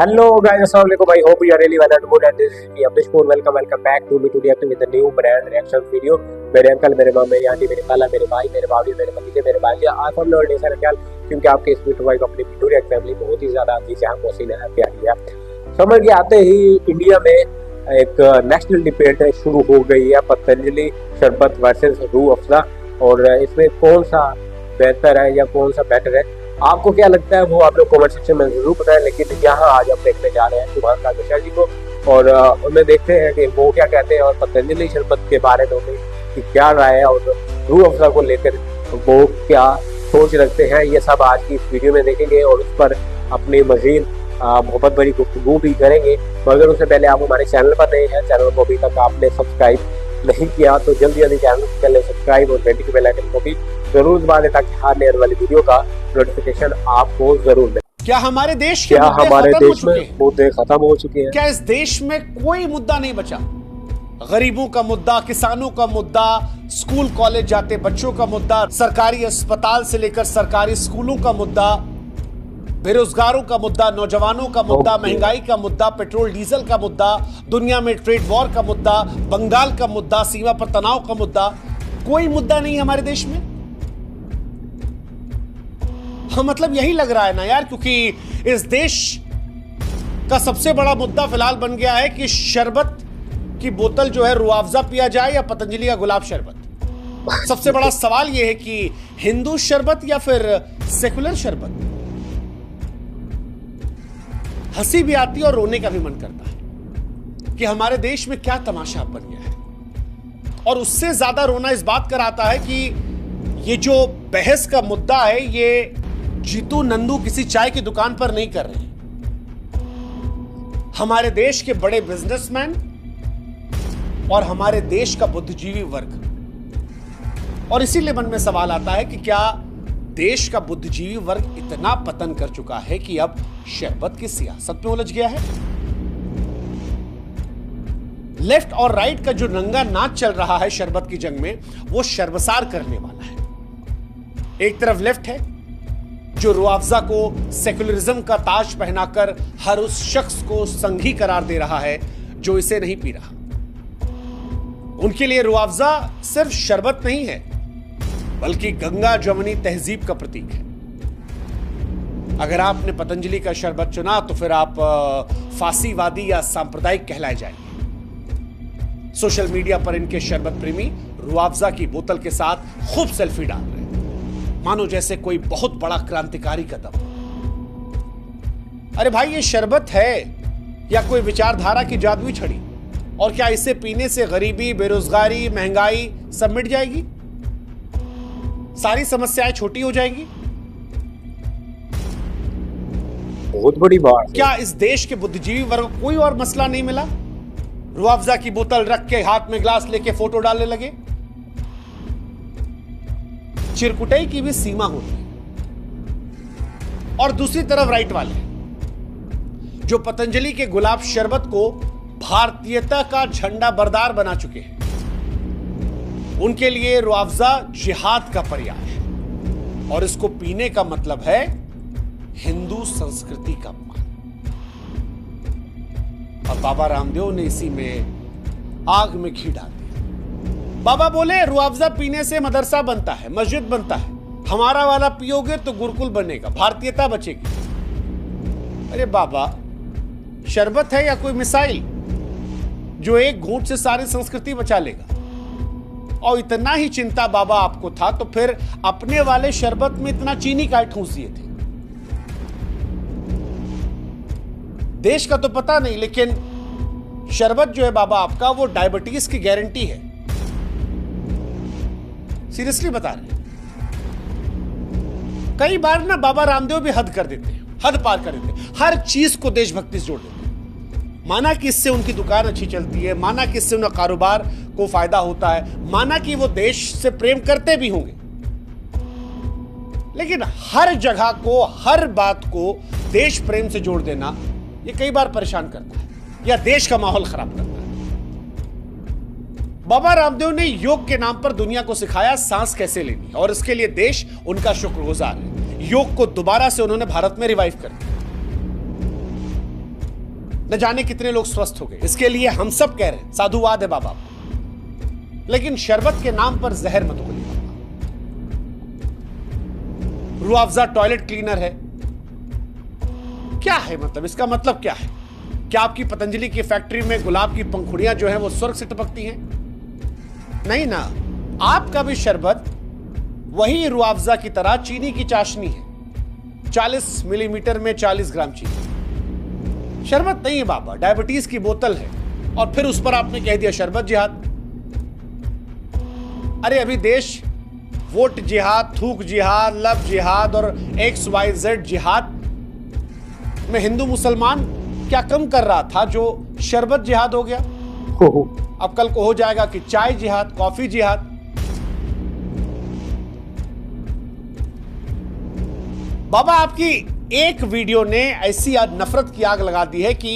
Hello guys, assalamualaikum. I hope you are really well and good. And this is me, Abdish Kaur. Welcome back to me to react with a new brand reaction video. मेरे uncle, मेरे माँ, मेरी aunty, मेरे खाला, मेरे भाई, मेरे भाभी, मेरे भतीजे, मेरे भांजे, आप हम लोग ढेर सारे ख्याल, क्योंकि आपके इस वीडियो को अपनी वीडियो रिएक्ट फैमिली बहुत ही ज्यादा अच्छी है, मोहसिन है, प्यारी है। समझ के आते ही इंडिया में एक नेशनल डिबेट शुरू हो गई है, पतंजलि शरबत वर्सेस रूह अफ़ज़ा, और इसमें कौन सा बेहतर है या कौन सा बेटर है, आपको क्या लगता है वो आप लोग कमेंट सेक्शन में जरूर बताएं। लेकिन यहाँ आज हम देखने जा रहे हैं सुभान का मिश्रा जी को, और उन्हें देखते हैं कि वो क्या कहते हैं और पतंजलि शरबत के बारे में उनकी क्या राय है और रूह अफ़ज़ा को लेकर वो क्या सोच रखते हैं। ये सब आज की इस वीडियो में देखेंगे और उस पर अपनी मज़ीद मोहब्बत भरी गुफ्तगू भी करेंगे। मगर उससे पहले आप हमारे चैनल पर नए हैं, चैनल को अभी तक आपने सब्सक्राइब नहीं किया तो जल्दी जल्दी चैनल को कर लें सब्सक्राइब और घंटी के बेल आइकन को भी जरूर दबा दें ताकि हर नई वाली वीडियो का नोटिफिकेशन आपको जरूर मिले। क्या हमारे देश में मुद्दे खत्म हो चुके हैं? क्या इस देश में कोई मुद्दा नहीं बचा? गरीबों का मुद्दा, किसानों का मुद्दा, स्कूल कॉलेज जाते बच्चों का मुद्दा, सरकारी अस्पताल से लेकर सरकारी स्कूलों का मुद्दा, बेरोजगारों का मुद्दा, नौजवानों का मुद्दा, महंगाई का मुद्दा, पेट्रोल डीजल का मुद्दा, दुनिया में ट्रेड वॉर का मुद्दा, बंगाल का मुद्दा, सीमा पर तनाव का मुद्दा, कोई मुद्दा नहीं हमारे देश में। हाँ, मतलब यही लग रहा है ना यार, क्योंकि इस देश का सबसे बड़ा मुद्दा फिलहाल बन गया है कि शरबत की बोतल जो है रूह अफ़ज़ा पिया जाए या पतंजलि का गुलाब शरबत। सबसे बड़ा सवाल यह है कि हिंदू शरबत या फिर सेकुलर शरबत। हंसी भी आती है और रोने का भी मन करता है कि हमारे देश में क्या तमाशा बन गया है। और उससे ज्यादा रोना इस बात का आता है कि ये जो बहस का मुद्दा है ये जीतू नंदू किसी चाय की दुकान पर नहीं कर रहे। हमारे देश के बड़े बिजनेसमैन और हमारे देश का बुद्धिजीवी वर्ग। और इसीलिए मन में सवाल आता है कि क्या देश का बुद्धिजीवी वर्ग इतना पतन कर चुका है कि अब शरबत की सियासत में उलझ गया है। लेफ्ट और राइट का जो नंगा नाच चल रहा है शरबत की जंग में, वो शर्मसार करने वाला है। एक तरफ लेफ्ट है जो रूह अफ़ज़ा को सेकुलरिज्म का ताज पहनाकर हर उस शख्स को संघी करार दे रहा है जो इसे नहीं पी रहा। उनके लिए रूह अफ़ज़ा सिर्फ शरबत नहीं है बल्कि गंगा जमुनी तहजीब का प्रतीक है। अगर आपने पतंजलि का शरबत चुना तो फिर आप फासीवादी या सांप्रदायिक कहलाए जाएंगे। सोशल मीडिया पर इनके शरबत प्रेमी रूह अफ़ज़ा की बोतल के साथ खूब सेल्फी डाल रहे हैं, मानो जैसे कोई बहुत बड़ा क्रांतिकारी कदम। अरे भाई, ये शरबत है या कोई विचारधारा की जादुई छड़ी? और क्या इसे पीने से गरीबी, बेरोजगारी, महंगाई सब मिट जाएगी? सारी समस्याएं छोटी हो जाएंगी? बहुत बड़ी बात। क्या इस देश के बुद्धिजीवी वर्ग को कोई और मसला नहीं मिला? रूह अफ़ज़ा की बोतल रख के हाथ में ग्लास लेके फोटो डालने लगे। चिरकुटाई की भी सीमा होती है। और दूसरी तरफ राइट वाले जो पतंजलि के गुलाब शरबत को भारतीयता का झंडा बरदार बना चुके हैं, उनके लिए रूह अफ़ज़ा जिहाद का पर्याय है और इसको पीने का मतलब है हिंदू संस्कृति का अपमान। और बाबा रामदेव ने इसी में आग में घी डाल दिया। बाबा बोले रूह अफ़ज़ा पीने से मदरसा बनता है, मस्जिद बनता है, हमारा वाला पियोगे तो गुरुकुल बनेगा, भारतीयता बचेगी। अरे बाबा, शरबत है या कोई मिसाइल जो एक घूंट से सारी संस्कृति बचा लेगा? और इतना ही चिंता बाबा आपको था तो फिर अपने वाले शरबत में इतना चीनी का ठूंस दिए थे। देश का तो पता नहीं, लेकिन शरबत जो है बाबा आपका वो डायबिटीज की गारंटी है। सीरियसली बता रहे हैं। कई बार ना बाबा रामदेव भी हद कर देते हैं, हद पार कर देते हैं, हर चीज को देशभक्ति से जोड़ देते हैं। माना कि इससे उनकी दुकान अच्छी चलती है, माना कि इससे उनका कारोबार को फायदा होता है, माना कि वो देश से प्रेम करते भी होंगे, लेकिन हर जगह को, हर बात को देश प्रेम से जोड़ देना ये कई बार परेशान करता है या देश का माहौल खराब करता है। बाबा रामदेव ने योग के नाम पर दुनिया को सिखाया सांस कैसे लेनी, और इसके लिए देश उनका शुक्रगुजार है। योग को दोबारा से उन्होंने भारत में रिवाइव कर दिया। न जाने कितने लोग स्वस्थ हो गए। इसके लिए हम सब कह रहे हैं साधुवाद है बाबा, लेकिन शरबत के नाम पर जहर मत घोलिए। रूह अफ़ज़ा टॉयलेट क्लीनर है, क्या है मतलब, इसका मतलब क्या है? क्या आपकी पतंजलि की फैक्ट्री में गुलाब की पंखुड़ियां जो है वो स्वर्ग से टपकती हैं? नहीं ना, आपका भी शरबत वही रूह अफ़ज़ा की तरह चीनी की चाशनी है, 40 मिलीमीटर में 40 ग्राम चीनी। शरबत नहीं है बाबा, डायबिटीज की बोतल है, और फिर उस पर आपने कह दिया शरबत जिहाद। अरे अभी देश वोट जिहाद, थूक जिहाद, लव जिहाद और XYZ जिहाद में हिंदू मुसलमान क्या कम कर रहा था जो शरबत जिहाद हो गया? अब कल को हो जाएगा कि चाय जिहाद, कॉफी जिहाद। बाबा आपकी एक वीडियो ने ऐसी नफरत की आग लगा दी है कि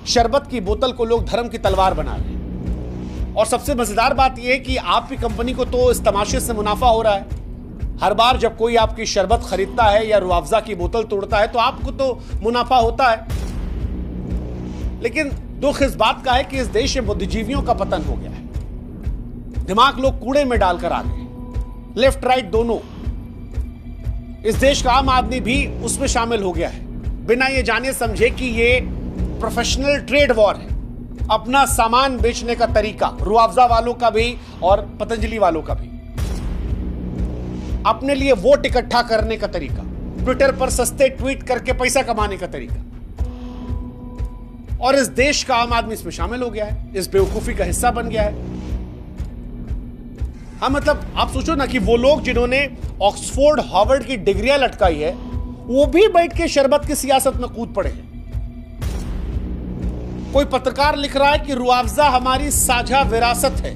शरबत की बोतल को लोग धर्म की तलवार बना रहे हैं। और सबसे मजेदार बात यह है कि आपकी कंपनी को तो इस तमाशे से मुनाफा हो रहा है। हर बार जब कोई आपकी शरबत खरीदता है या रूह अफ़ज़ा की बोतल तोड़ता है तो आपको तो मुनाफा होता है। लेकिन दुख इस बात का है कि इस देश में बुद्धिजीवियों का पतन हो गया है। दिमाग लोग कूड़े में डालकर आ गए, लेफ्ट राइट दोनों। इस देश का आम आदमी भी उसमें शामिल हो गया है, बिना ये जाने समझे कि ये प्रोफेशनल ट्रेड वॉर है। अपना सामान बेचने का तरीका रूह अफ़ज़ा वालों का भी और पतंजलि वालों का भी, अपने लिए वोट इकट्ठा करने का तरीका, ट्विटर पर सस्ते ट्वीट करके पैसा कमाने का तरीका, और इस देश का आम आदमी इसमें शामिल हो गया है, इस बेवकूफी का हिस्सा बन गया है। हाँ मतलब आप सोचो ना कि वो लोग जिन्होंने ऑक्सफोर्ड हार्वर्ड की डिग्रियां लटकाई है वो भी बैठ के शरबत की सियासत में कूद पड़े हैं। कोई पत्रकार लिख रहा है कि रूह अफ़ज़ा हमारी साझा विरासत है,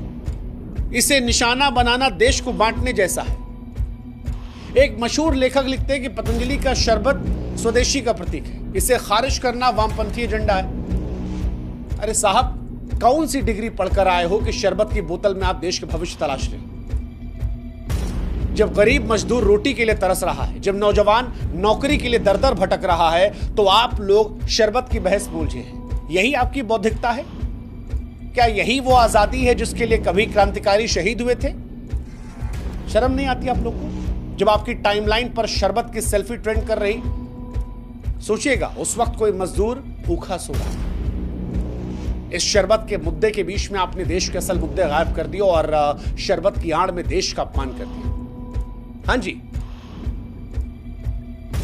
इसे निशाना बनाना देश को बांटने जैसा है। एक मशहूर लेखक लिखते हैं कि पतंजलि का शरबत स्वदेशी का प्रतीक है, इसे खारिज करना वामपंथी एजेंडा है। अरे साहब, कौन सी डिग्री पढ़कर आए हो कि शरबत की बोतल में आप देश के भविष्य तलाश रहे हो? जब गरीब मजदूर रोटी के लिए तरस रहा है, जब नौजवान नौकरी के लिए दर दर भटक रहा है, तो आप लोग शरबत की बहस में उलझे हैं। यही आपकी बौद्धिकता है? क्या यही वो आजादी है जिसके लिए कभी क्रांतिकारी शहीद हुए थे? शर्म नहीं आती आप लोग को? जब आपकी टाइमलाइन पर शरबत की सेल्फी ट्रेंड कर रही, सोचिएगा उस वक्त कोई मजदूर भूखा सो रहा था। इस शरबत के मुद्दे के बीच में आपने देश के असल मुद्दे गायब कर दिए और शरबत की आड़ में देश का अपमान कर दिया। हाँ जी,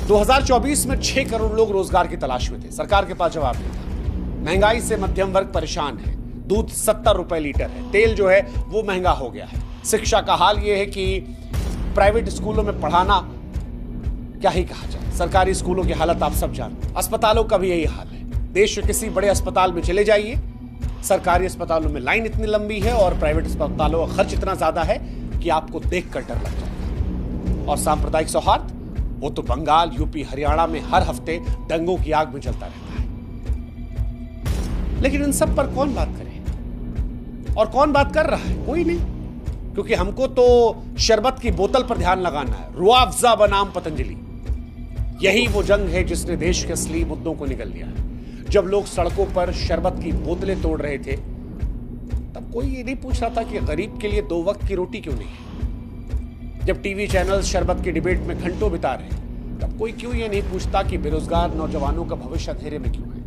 2024 में 6 करोड़ लोग रोजगार की तलाश में थे, सरकार के पास जवाब नहीं था। महंगाई से मध्यम वर्ग परेशान है, दूध 70 रुपए लीटर है, तेल जो है वो महंगा हो गया है। शिक्षा का हाल ये है कि प्राइवेट स्कूलों में पढ़ाना क्या ही कहा जाए, सरकारी स्कूलों की हालत आप सब जानते। अस्पतालों का भी यही हाल है। देश के किसी बड़े अस्पताल में चले जाइए, सरकारी अस्पतालों में लाइन इतनी लंबी है और प्राइवेट अस्पतालों का खर्च इतना ज्यादा है कि आपको देखकर डर लग जाएगा। और सांप्रदायिक सौहार्द, वो तो बंगाल, यूपी, हरियाणा में हर हफ्ते दंगों की आग में जलता रहता है। लेकिन इन सब पर कौन बात करे और कौन बात कर रहा है? कोई नहीं, क्योंकि हमको तो शरबत की बोतल पर ध्यान लगाना है। रूह अफ़ज़ा बनाम पतंजलि, यही वो जंग है जिसने देश के असली मुद्दों को निगल लिया है। जब लोग सड़कों पर शरबत की बोतलें तोड़ रहे थे, तब कोई ये नहीं पूछ रहा था कि गरीब के लिए 2 वक्त की रोटी क्यों नहीं है। जब टीवी चैनल शरबत की डिबेट में घंटों बिता रहे, तब कोई क्यों ये नहीं पूछता कि बेरोजगार नौजवानों का भविष्य अंधेरे में क्यों है।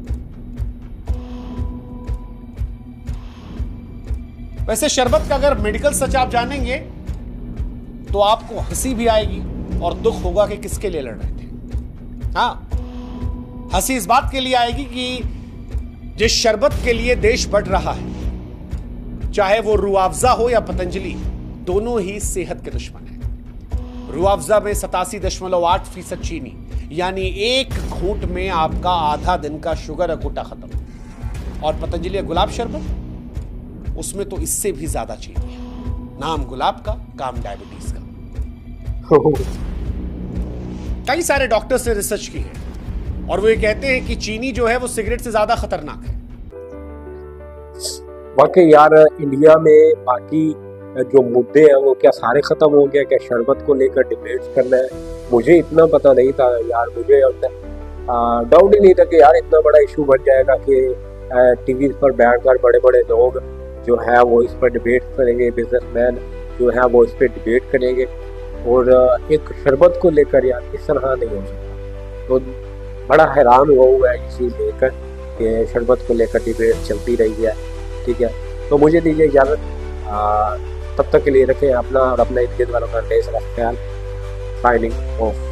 वैसे शरबत का अगर मेडिकल सच आप जानेंगे तो आपको हंसी भी आएगी और दुख होगा कि किसके लिए लड़ रहे थे। हाँ, हंसी इस बात के लिए आएगी कि जिस शरबत के लिए देश बढ़ रहा है, चाहे वो रूह अफ़ज़ा हो या पतंजलि, दोनों ही सेहत के दुश्मन हैं। रूह अफ़ज़ा में 87.8% चीनी, यानी एक घूंट में आपका आधा दिन का शुगर अकोटा खत्म। और पतंजलि गुलाब शरबत, उसमें तो इससे भी ज्यादा चीनी है। नाम गुलाब का, काम डायबिटीज का। कई सारे डॉक्टर्स ने रिसर्च की है और वो ये कहते हैं कि चीनी जो है वो सिगरेट से ज्यादा खतरनाक है। वाकई यार, इंडिया में बाकी जो मुद्दे हैं वो क्या सारे खत्म हो गए? क्या शरबत को लेकर डिबेट्स करना है? मुझे इतना पता नहीं था यार। मुझे डाउट ही नहीं था कि यार इतना बड़ा इशू बन जाएगा कि टीवी पर बैठकर बड़े बड़े लोग जो है वो इस पर डिबेट करेंगे, बिजनेसमैन जो है वो इस पर डिबेट करेंगे, और एक शरबत को लेकर यार इस तरह नहीं हो सकता। तो बड़ा हैरान हुआ है ये चीज़ लेकर कि शरबत को लेकर डिबेट चलती रही है। ठीक है, तो मुझे दीजिए इजाज़त, तब तक के लिए रखें अपना और अपने इर्द गिर्द वालों का ढेर सारा ख्याल। Signing off.